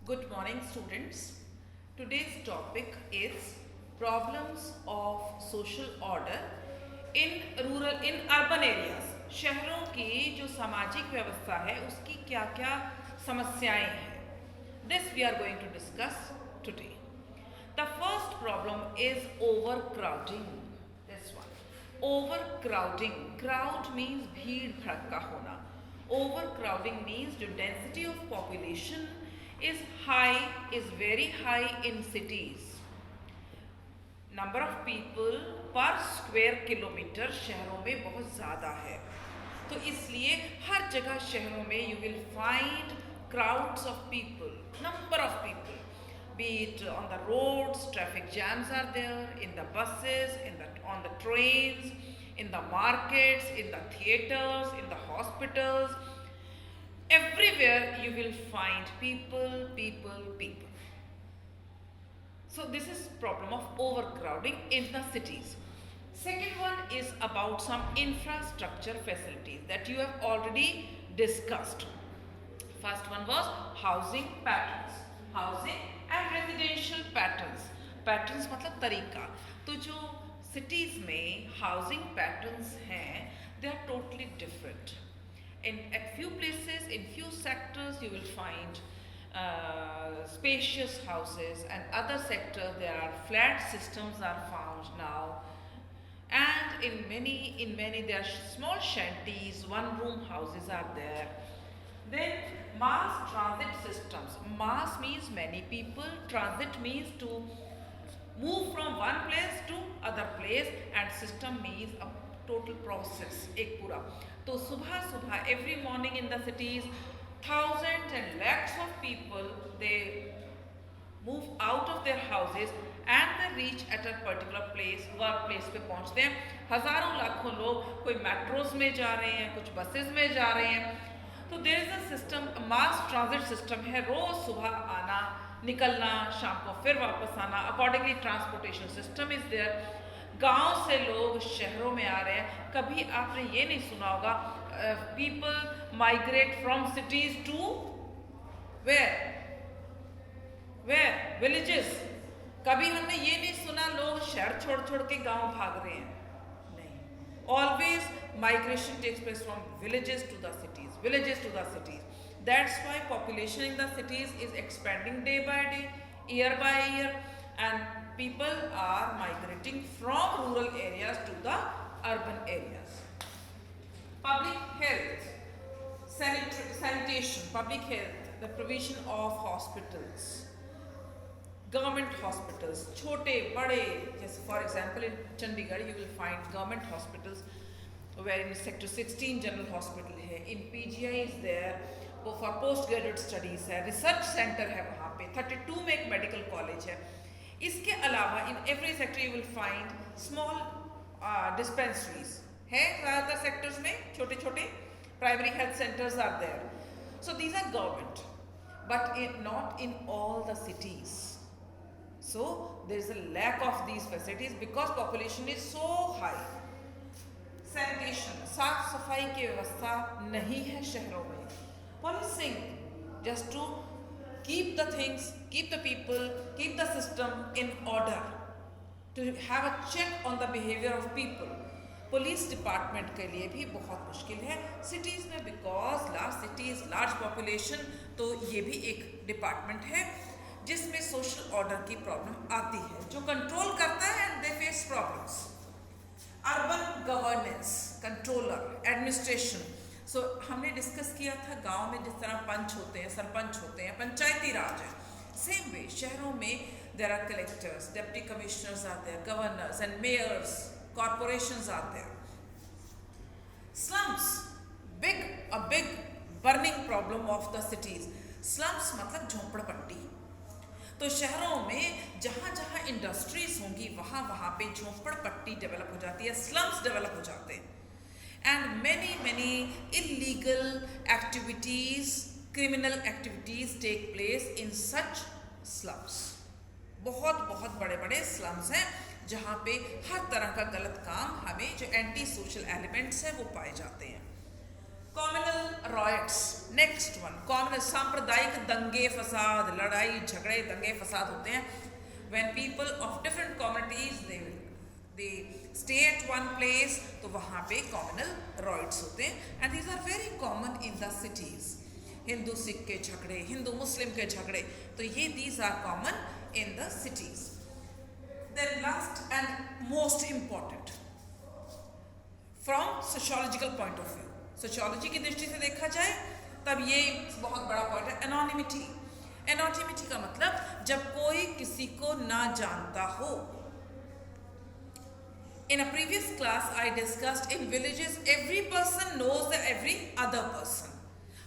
Good morning, students. Today's topic is problems of social order in urban areas. शहरों की जो सामाजिक व्यवस्था है उसकी क्या-क्या समस्याएं हैं. This we are going to discuss today. The first problem is overcrowding. This one. Overcrowding. Crowd means भीड़ भड़का होना. Overcrowding means जो density of population is very high in cities. Number of people per square kilometer शहरों में बहुत ज़्यादा है, तो इसलिए हर जगह शहरों में you will find crowds of people, number of people, be it on the roads, traffic jams are there, in the buses, on the trains, in the markets, in the theaters, in the hospitals. Everywhere you will find people. So this is problem of overcrowding in the cities. Second one is about some infrastructure facilities that you have already discussed. First one was housing patterns. Housing and residential patterns. Patterns मतलब तरीका. तो जो cities में housing patterns हैं, they are totally different. At few places, in few sectors, you will find spacious houses, and other sectors there are flat systems are found now, and in many there are small shanties, one-room houses are there. Then mass transit systems. Mass means many people. Transit means to move from one place to other place, and system means a total process, एक पूरा. तो सुबह every morning in the cities, thousands and lakhs of people, they move out of their houses and they reach at a particular place, work place पे पहुंचते हैं. हजारों लाखों लोग कोई मेट्रोस में जा रहे हैं, कुछ बसेस में जा रहे हैं. तो there is a system, mass transit system है. रोज सुबह आना, निकलना, शाम को फिर वापस आना. Accordingly transportation system is there. गांव से लोग शहरों में आ रहे हैं. कभी आपने ये नहीं सुना होगा people migrate from cities to where villages. कभी हमने ये नहीं सुना लोग शहर छोड़ के गांव भाग रहे हैं. नहीं, always migration takes place from villages to the cities. That's why population in the cities is expanding day by day, year by year, and people are migrating from rural areas to the urban areas. Public health, sanitation, public health, the provision of hospitals, government hospitals, छोटे बड़े, just for example in Chandigarh you will find government hospitals, where in sector 16 general hospital है, in PGI is there, for postgraduate studies है, research center है वहाँ पे, 32 में एक medical college है. इसके अलावा in every sector you will find small dispensaries है. ज़्यादातर sectors में छोटे primary health centers are there. So these are government, but not in all the cities. So there is a lack of these facilities because population is so high. Sanitation, साफ सफाई की व्यवस्था नहीं है शहरों में. Policing, just to keep the things, keep the people, keep the system in order, to have a check on the behavior of people. Police department के लिए भी बहुत मुश्किल है सिटीज़ में, because large cities, large population, तो ये भी एक डिपार्टमेंट है जिसमें सोशल ऑर्डर की प्रॉब्लम आती है, जो कंट्रोल करता है and they face problems. Urban governance, controller, administration. So हमने डिस्कस किया था गांव में जिस तरह पंच होते हैं, सरपंच होते हैं, पंचायती राज है. सेम वे शहरों में there are collectors, deputy commissioners आते हैं, governors and mayors, corporations are there. Slums, a big burning problem of the cities. Slums मतलब झोंपड़पट्टी. तो शहरों में जहाँ इंडस्ट्रीज होंगी वहाँ पे झोंपड़पट्टी डेवलप हो जाती है, स्लम्स डेवलप हो जाते हैं. And many illegal activities, criminal activities take place in such slums. बहुत बड़े स्लम्स हैं जहाँ पे हर तरह का गलत काम, हमें जो एंटी सोशल एलिमेंट्स हैं वो पाए जाते हैं. Communal riots, next one, communal सांप्रदायिक दंगे फसाद, लड़ाई झगड़े दंगे फसाद होते हैं when people of different communities they stay at one place, तो वहाँ पे communal riots होते हैं and these are very common in the cities. Hindu Sikh के झगड़े, हिंदू मुस्लिम के झगड़े, तो ये these are common in the cities. Then last and most important from sociological point of view, sociology की दृष्टि से देखा जाए तब ये बहुत बड़ा पॉइंट है, एनोनिमिटी. एनोनिमिटी का मतलब जब कोई किसी को ना जानता हो. In a previous class I discussed in villages every person knows the every other person.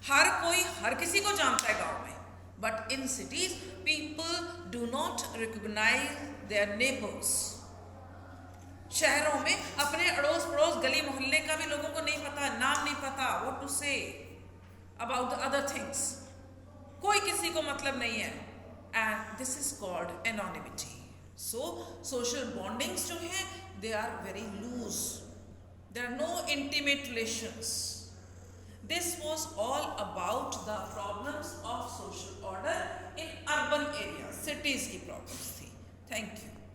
हर कोई हर किसी को जानता है गांव में. But in cities people do not recognize their neighbors. शहरों में अपने अड़ोस पड़ोस गली मोहल्ले का भी लोगों को नहीं पता, नाम नहीं पता, what to say about the other things. कोई किसी को मतलब नहीं है and this is called anonymity. So social bondings जो हैं they are very loose. There are no intimate relations. This was all about the problems of social order in urban areas. Cities की problems थी. Thank you.